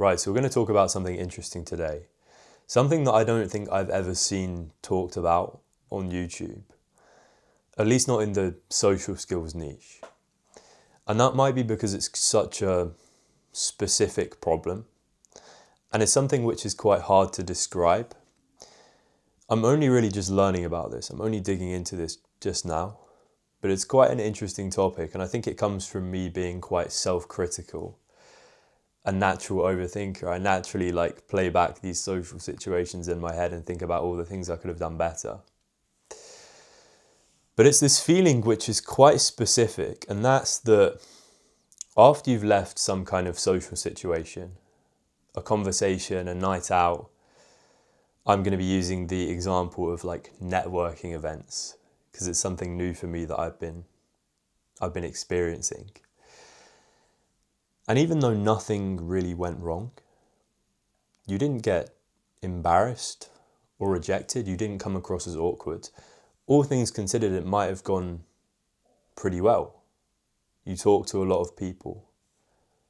Right, so we're going to talk about something interesting today. Something that I don't think I've ever seen talked about on YouTube, at least not in the social skills niche. And that might be because it's such a specific problem, and it's something which is quite hard to describe. I'm only really just learning about this. I'm only digging into this just now, but it's quite an interesting topic, and I think it comes from me being quite self-critical, a natural overthinker. I naturally play back these social situations in my head and think about all the things I could have done better. But it's this feeling which is quite specific, and that's that after you've left some kind of social situation, a conversation, a night out, I'm going to be using the example of networking events because it's something new for me that I've been experiencing. And even though nothing really went wrong, you didn't get embarrassed or rejected, you didn't come across as awkward. All things considered, it might have gone pretty well. You talked to a lot of people.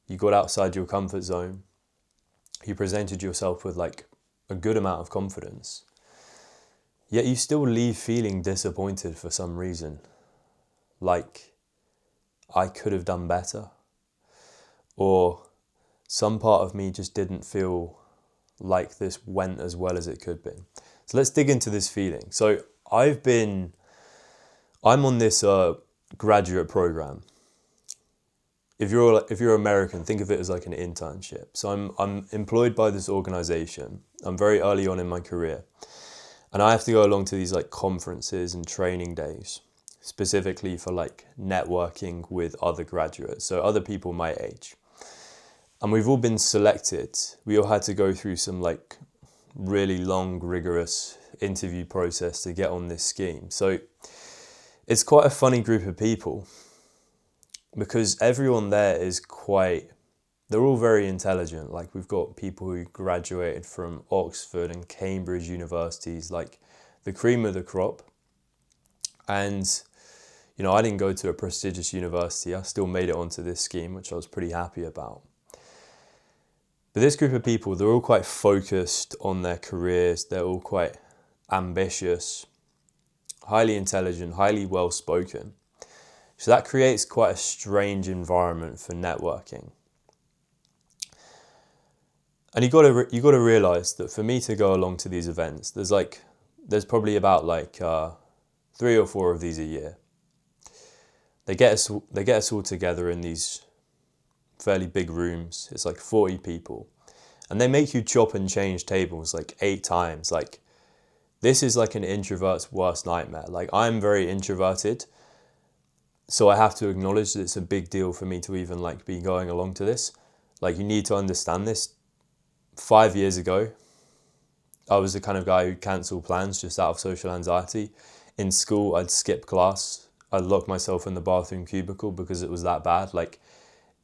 You got outside your comfort zone. You presented yourself with a good amount of confidence. Yet you still leave feeling disappointed for some reason. Like, I could have done better. Or some part of me just didn't feel like this went as well as it could be. So let's dig into this feeling. So I'm on this graduate program. If you're American, think of it as like an internship. So I'm employed by this organization. I'm very early on in my career, and I have to go along to these conferences and training days, specifically for networking with other graduates, so other people my age. And we've all been selected. We all had to go through some really long, rigorous interview process to get on this scheme. So it's quite a funny group of people because everyone there they're all very intelligent. We've got people who graduated from Oxford and Cambridge universities, the cream of the crop. And, I didn't go to a prestigious university. I still made it onto this scheme, which I was pretty happy about. But this group of people, they're all quite focused on their careers. They're all quite ambitious, highly intelligent, highly well-spoken. So that creates quite a strange environment for networking. And you got to realize that for me to go along to these events, there's probably about 3 or 4 of these a year. They get us all together in these fairly big rooms. It's 40 people, and they make you chop and change tables 8 times. This is an introvert's worst nightmare. I'm very introverted, so I have to acknowledge that it's a big deal for me to even be going along to this. You need to understand this. 5 years ago, I was the kind of guy who'd cancel plans just out of social anxiety. In school, I'd skip class. I'd lock myself in the bathroom cubicle because it was that bad.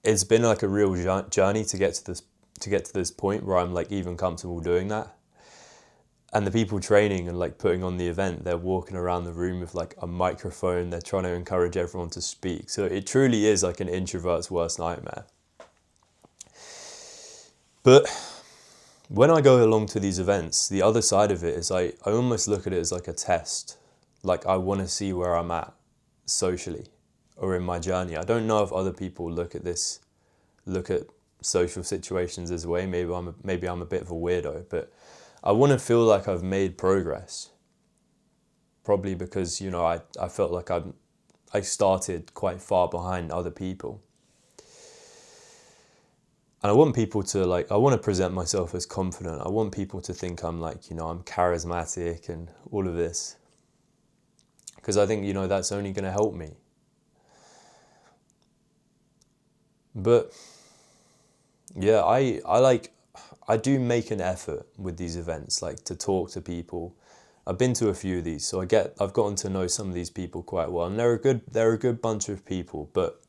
It's been a real journey to get to this point where I'm even comfortable doing that. And the people training and putting on the event, they're walking around the room with a microphone. They're trying to encourage everyone to speak. So it truly is an introvert's worst nightmare. But when I go along to these events, the other side of it is I almost look at it as a test. I want to see where I'm at socially or in my journey. I don't know if other people look at social situations this way. Maybe I'm a bit of a weirdo, but I want to feel like I've made progress. Probably because, I felt like I started quite far behind other people. And I want people to I want to present myself as confident. I want people to think I'm I'm charismatic and all of this. Because I think, that's only going to help me. But yeah, I do make an effort with these events, to talk to people. I've been to a few of these, so I've gotten to know some of these people quite well, and they're a good bunch of people, but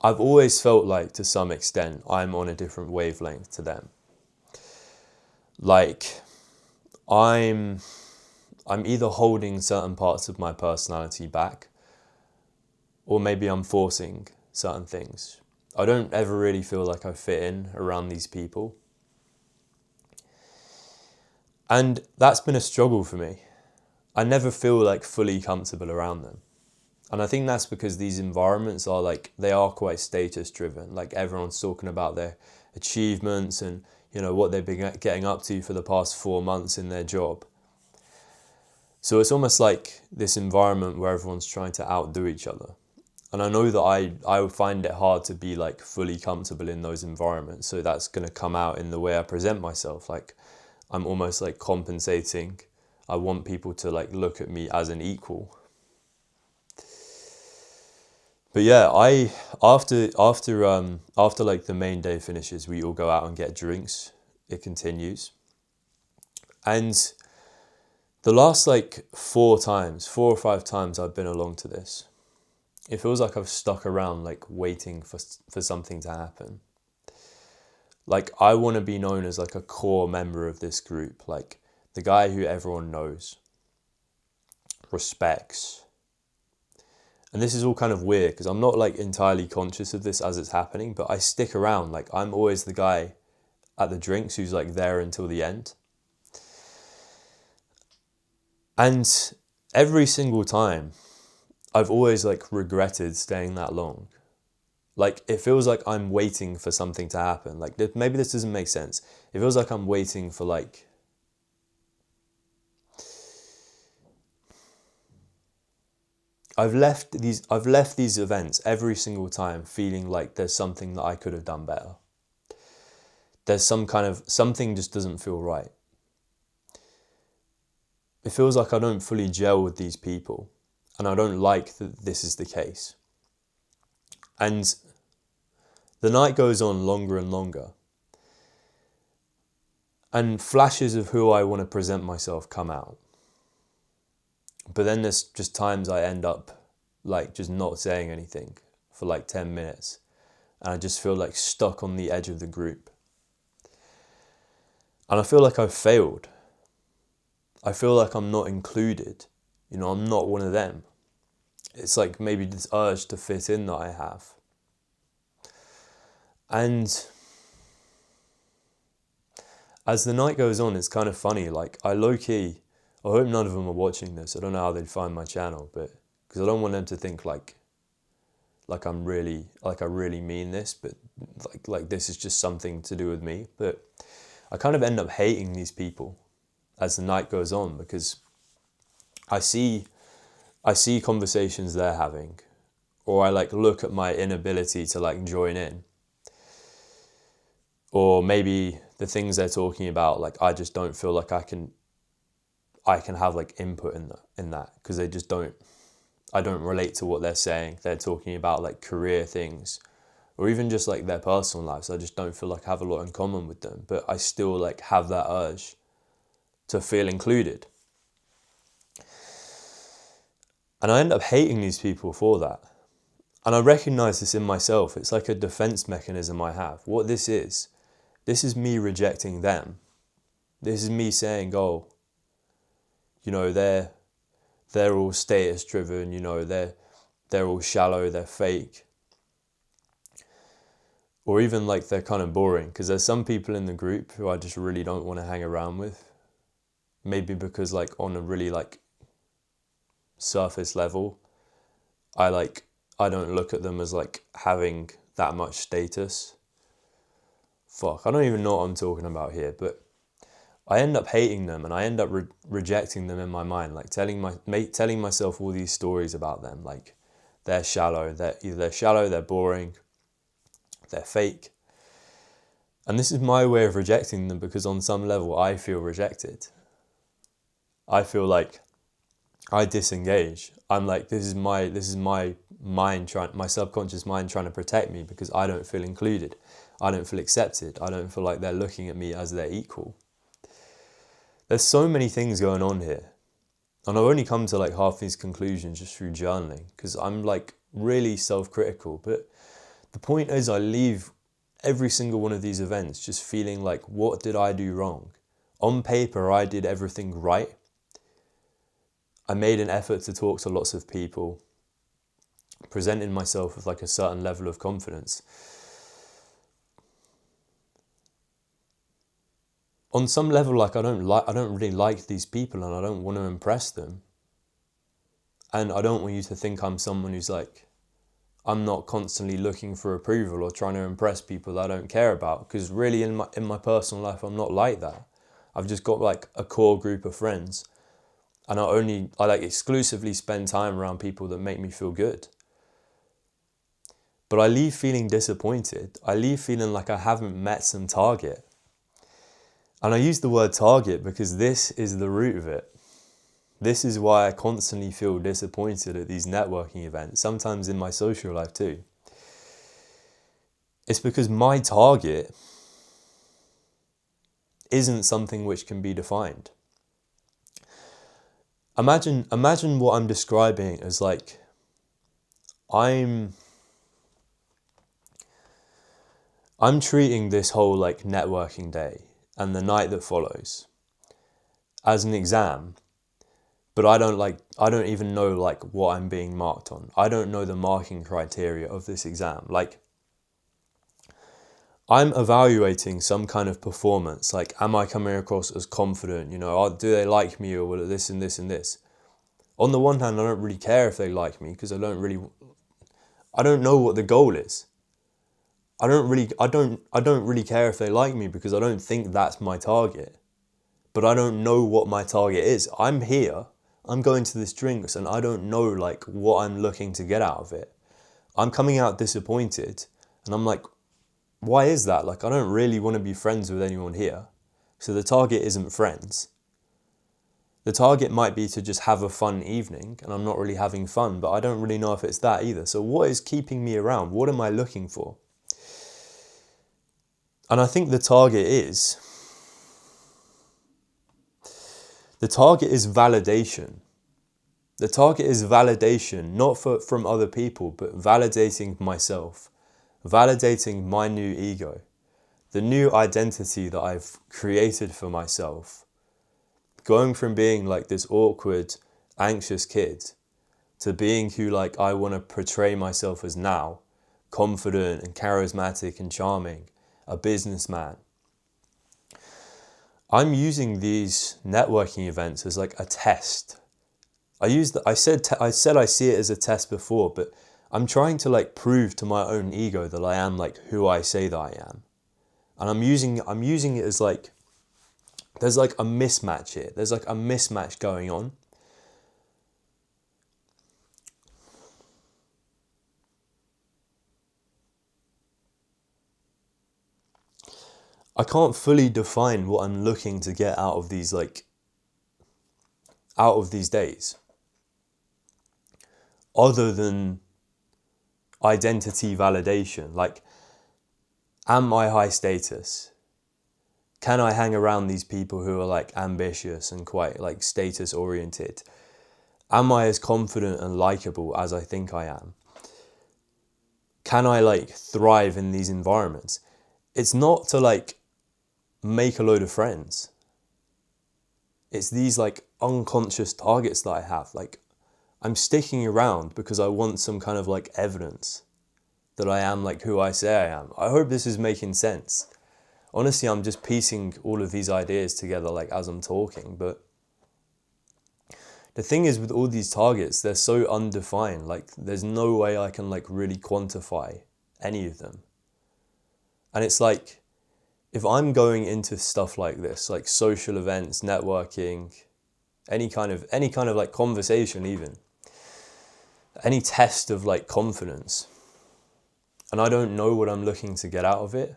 I've always felt to some extent, I'm on a different wavelength to them. I'm either holding certain parts of my personality back, or maybe I'm forcing certain things. I don't ever really feel like I fit in around these people. And that's been a struggle for me. I never feel like fully comfortable around them. And I think that's because these environments are like, they are quite status driven. Like everyone's talking about their achievements and, you know, what they've been getting up to for the past 4 months in their job. So it's almost like this environment where everyone's trying to outdo each other. And I know that I would find it hard to be like fully comfortable in those environments. So that's going to come out in the way I present myself. Like I'm almost like compensating. I want people to like look at me as an equal. But yeah, after like the main day finishes, we all go out and get drinks. It continues. And the last like 4 or 5 times I've been along to this, it feels like I've stuck around like waiting for something to happen. Like I want to be known as like a core member of this group, like the guy who everyone knows, respects. And this is all kind of weird because I'm not like entirely conscious of this as it's happening, but I stick around. Like I'm always the guy at the drinks who's like there until the end. And every single time I've always like regretted staying that long. Like it feels like I'm waiting for something to happen. Like maybe this doesn't make sense. It feels like I'm waiting for like, I've left these events every single time feeling like there's something that I could have done better. There's something just doesn't feel right. It feels like I don't fully gel with these people, and I don't like that this is the case. And the night goes on longer and longer, and flashes of who I want to present myself come out. But then there's just times I end up like just not saying anything for like 10 minutes, and I just feel like stuck on the edge of the group. And I feel like I've failed. I feel like I'm not included. You know, I'm not one of them. It's like maybe this urge to fit in that I have. And as the night goes on, it's kind of funny. Like I low-key, I hope none of them are watching this. I don't know how they'd find my channel, but because I don't want them to think like I really mean this, but like this is just something to do with me. But I kind of end up hating these people as the night goes on because I see conversations they're having, or I like look at my inability to like join in, or maybe the things they're talking about, like I just don't feel like I can have like input in that because I don't relate to what they're saying. They're talking about like career things or even just like their personal lives. I just don't feel like I have a lot in common with them, but I still like have that urge to feel included. And I end up hating these people for that. And I recognize this in myself. It's like a defense mechanism I have. What this is me rejecting them. This is me saying, oh, you know, they're all status driven, you know, they're all shallow, they're fake. Or even like they're kind of boring, because there's some people in the group who I just really don't want to hang around with. Maybe because like on a really like surface level, I don't look at them as like having that much status. Fuck, I don't even know what I'm talking about here, but I end up hating them and I end up rejecting them in my mind, like telling myself all these stories about them, like they're shallow, they're boring, they're fake. And this is my way of rejecting them because on some level I feel rejected. I feel like I disengage. I'm like, this is my mind my subconscious mind trying to protect me because I don't feel included. I don't feel accepted. I don't feel like they're looking at me as their equal. There's so many things going on here. And I've only come to like half these conclusions just through journaling because I'm like really self-critical. But the point is I leave every single one of these events just feeling like, what did I do wrong? On paper, I did everything right. I made an effort to talk to lots of people, presenting myself with like a certain level of confidence. on some level, like I don't really like these people, and I don't want to impress them. And I don't want you to think I'm someone who's like, I'm not constantly looking for approval or trying to impress people that I don't care about, because really in my personal life I'm not like that. I've just got like a core group of friends, and I like exclusively spend time around people that make me feel good. But I leave feeling disappointed. I leave feeling like I haven't met some target. And I use the word target because this is the root of it. This is why I constantly feel disappointed at these networking events, sometimes in my social life too. It's because my target isn't something which can be defined. Imagine what I'm describing as like, I'm treating this whole like networking day and the night that follows as an exam, but I don't even know like what I'm being marked on. I don't know the marking criteria of this exam. Like, I'm evaluating some kind of performance. Like, am I coming across as confident? You know, do they like me, or this and this and this? On the one hand, I don't really care if they like me because I don't know what the goal is. I don't really care if they like me because I don't think that's my target. But I don't know what my target is. I'm here, I'm going to this drinks, and I don't know like what I'm looking to get out of it. I'm coming out disappointed, and I'm like, why is that? Like, I don't really want to be friends with anyone here. So the target isn't friends. The target might be to just have a fun evening, and I'm not really having fun, but I don't really know if it's that either. So what is keeping me around? What am I looking for? And I think the target is validation. The target is validation, not from other people, but validating myself, validating my new ego, the new identity that I've created for myself. Going from being like this awkward, anxious kid to being who like I want to portray myself as now, confident and charismatic and charming, a businessman. I'm using these networking events as like a test. I said I see it as a test before, but I'm trying to like prove to my own ego that I am like who I say that I am. And I'm using it as like, there's like a mismatch here. There's like a mismatch going on. I can't fully define what I'm looking to get out of these days, other than identity validation. Like, am I high status? Can I hang around these people who are like ambitious and quite like status oriented? Am I as confident and likable as I think I am? Can I like thrive in these environments? It's not to like make a load of friends. It's these like unconscious targets that I have. Like, I'm sticking around because I want some kind of like evidence that I am like who I say I am. I hope this is making sense. Honestly, I'm just piecing all of these ideas together like as I'm talking, but the thing is with all these targets, they're so undefined. Like, there's no way I can like really quantify any of them. And it's like, if I'm going into stuff like this, like social events, networking, any kind of like conversation, even any test of like confidence, and I don't know what I'm looking to get out of it,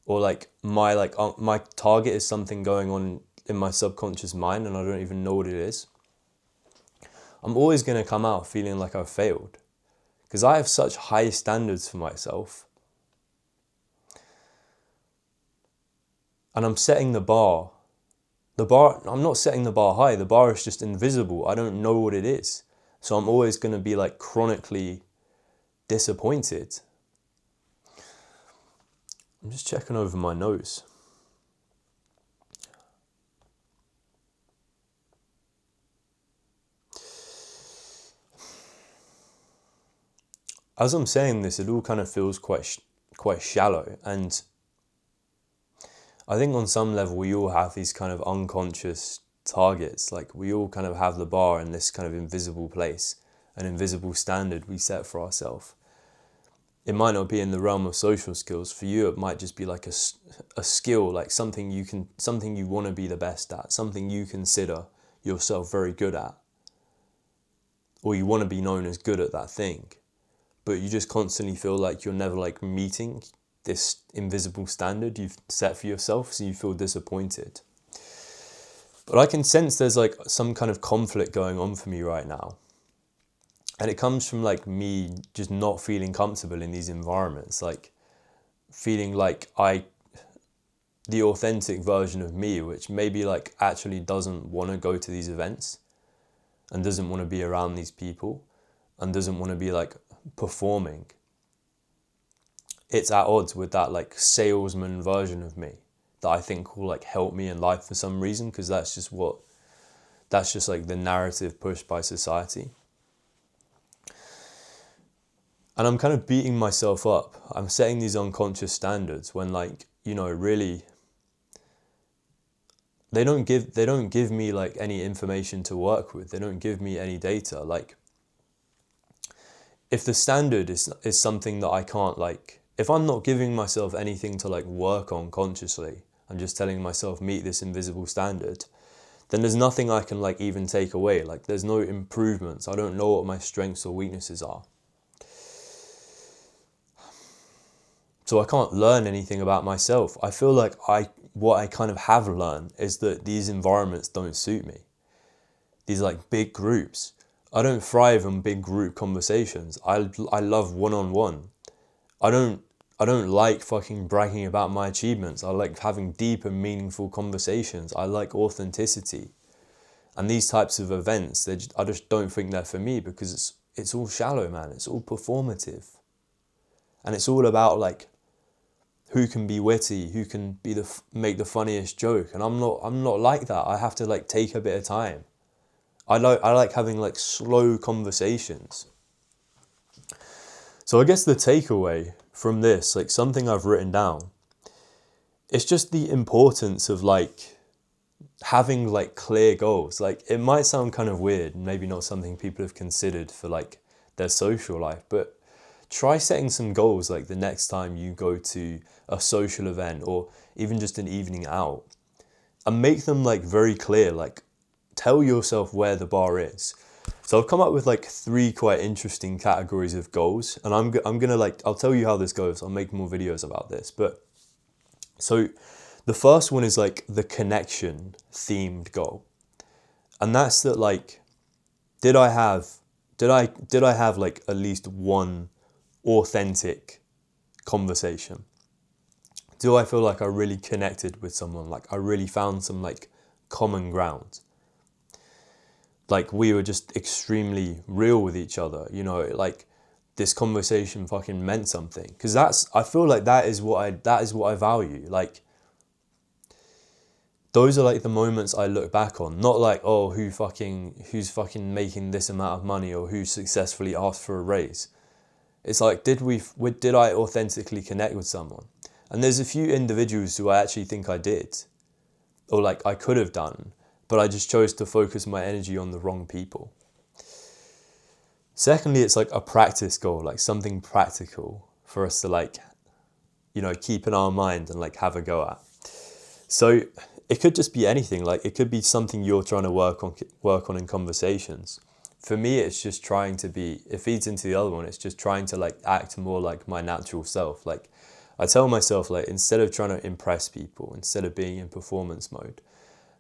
or like my target is something going on in my subconscious mind and I don't even know what it is, I'm always going to come out feeling like I've failed, because I have such high standards for myself. And I'm setting the bar. I'm not setting the bar high. The bar is just invisible. I don't know what it is. So I'm always going to be like chronically disappointed. I'm just checking over my nose. As I'm saying this, it all kind of feels quite shallow, and I think on some level we all have these kind of unconscious targets. Like we all kind of have the bar in this kind of invisible place, an invisible standard we set for ourselves. It might not be in the realm of social skills. For you, it might just be like a skill, like something you want to be the best at, something you consider yourself very good at, or you want to be known as good at that thing, but you just constantly feel like you're never like meeting this invisible standard you've set for yourself, so you feel disappointed. But I can sense there's like some kind of conflict going on for me right now. And it comes from like me just not feeling comfortable in these environments, like feeling like the authentic version of me, which maybe like actually doesn't want to go to these events and doesn't want to be around these people and doesn't want to be like performing. It's at odds with that like salesman version of me that I think will like help me in life for some reason, because that's just like the narrative pushed by society. And I'm kind of beating myself up. I'm setting these unconscious standards when like, you know, really they don't give me like any information to work with. They don't give me any data. Like if the standard is something that I can't like, if I'm not giving myself anything to like work on consciously, I'm just telling myself meet this invisible standard, then there's nothing I can like even take away. Like there's no improvements. I don't know what my strengths or weaknesses are. So I can't learn anything about myself. I feel like what I kind of have learned is that these environments don't suit me. These like big groups. I don't thrive on big group conversations. I love one-on-one. I don't like fucking bragging about my achievements. I like having deep and meaningful conversations. I like authenticity. And these types of events, I just don't think they're for me, because it's all shallow, man. It's all performative. And it's all about like who can be witty, who can be make the funniest joke. And I'm not like that. I have to like take a bit of time. I like having like slow conversations. So I guess the takeaway from this, like something I've written down, it's just the importance of like having like clear goals. Like it might sound kind of weird, maybe not something people have considered for like their social life, but try setting some goals like the next time you go to a social event or even just an evening out, and make them like very clear. Like tell yourself where the bar is. So I've come up with like 3 quite interesting categories of goals, and I'm gonna like, I'll tell you how this goes. I'll make more videos about this. But so the first one is like the connection themed goal. And that's that like, did I have like at least one authentic conversation? Do I feel like I really connected with someone? Like I really found some like common ground? Like we were just extremely real with each other, you know, like this conversation fucking meant something. Because I feel like that is what I value. Like those are like the moments I look back on, not like, oh, who's fucking making this amount of money or who successfully asked for a raise. It's like, did I authentically connect with someone? And there's a few individuals who I actually think I did, or like I could have done, but I just chose to focus my energy on the wrong people. Secondly, it's like a practice goal, like something practical for us to like, you know, keep in our mind and like have a go at. So it could just be anything. Like it could be something you're trying to work on in conversations. For me, it's just trying to be, it feeds into the other one. It's just trying to like act more like my natural self. Like I tell myself, like, instead of trying to impress people, instead of being in performance mode,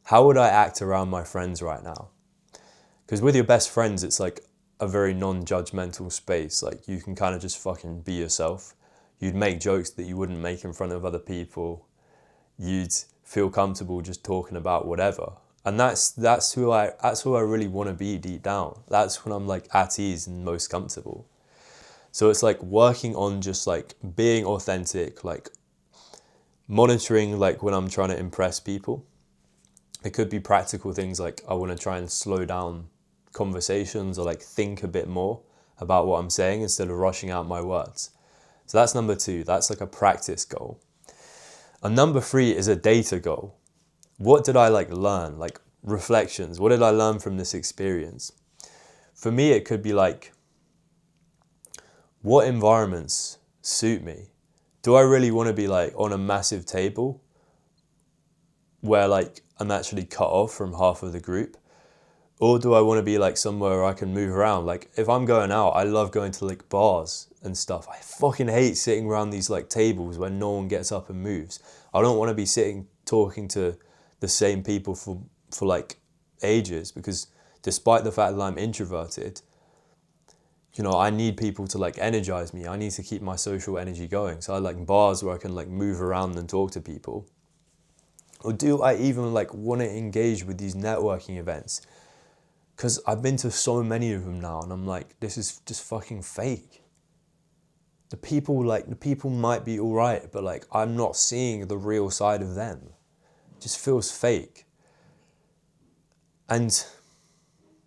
how would I act around my friends right now? Because with your best friends, it's like a very non-judgmental space. Like you can kind of just fucking be yourself. You'd make jokes that you wouldn't make in front of other people. You'd feel comfortable just talking about whatever. And that's who I really want to be deep down. That's when I'm like at ease and most comfortable. So it's like working on just like being authentic, like monitoring like when I'm trying to impress people. It could be practical things like I want to try and slow down conversations or like think a bit more about what I'm saying instead of rushing out my words. So that's number 2. That's like a practice goal. And number 3 is a data goal. What did I learn? Reflections. What did I learn from this experience? For me, it could be what environments suit me? Do I really want to be on a massive table where I'm actually cut off from half of the group? Or do I want to be somewhere where I can move around? If I'm going out, I love going to bars and stuff. I fucking hate sitting around these tables where no one gets up and moves. I don't want to be sitting talking to the same people for ages, because despite the fact that I'm introverted, I need people to energize me. I need to keep my social energy going. So I like bars where I can move around and talk to people. Or do I even want to engage with these networking events? Because I've been to so many of them now, and I'm this is just fucking fake. The people might be all right, but I'm not seeing the real side of them. It just feels fake. And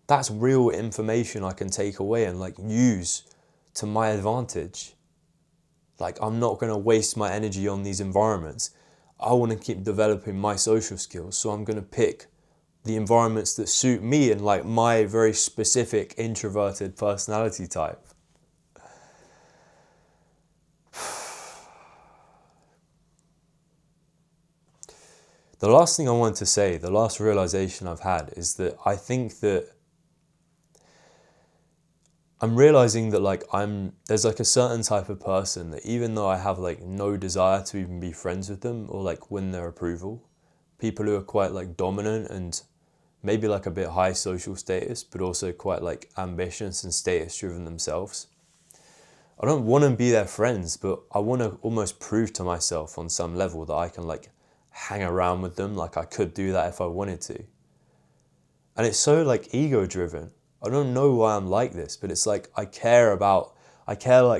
that's real information I can take away and use to my advantage. I'm not going to waste my energy on these environments. I want to keep developing my social skills, so I'm going to pick the environments that suit me and my very specific introverted personality type. The last thing I want to say, the last realization I've had, is that I think that I'm realizing that there's a certain type of person that even though I have no desire to even be friends with them or win their approval, people who are quite dominant and maybe a bit high social status, but also quite ambitious and status driven themselves. I don't want to be their friends, but I want to almost prove to myself on some level that I can hang around with them. I could do that if I wanted to. And it's so ego driven. I don't know why I'm like this, but it's I care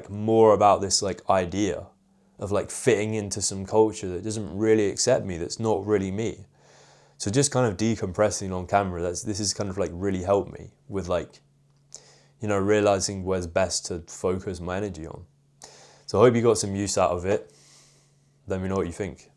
more about this idea of fitting into some culture that doesn't really accept me, that's not really me. So just kind of decompressing on camera, this has kind of really helped me with realizing where's best to focus my energy on. So I hope you got some use out of it. Let me know what you think.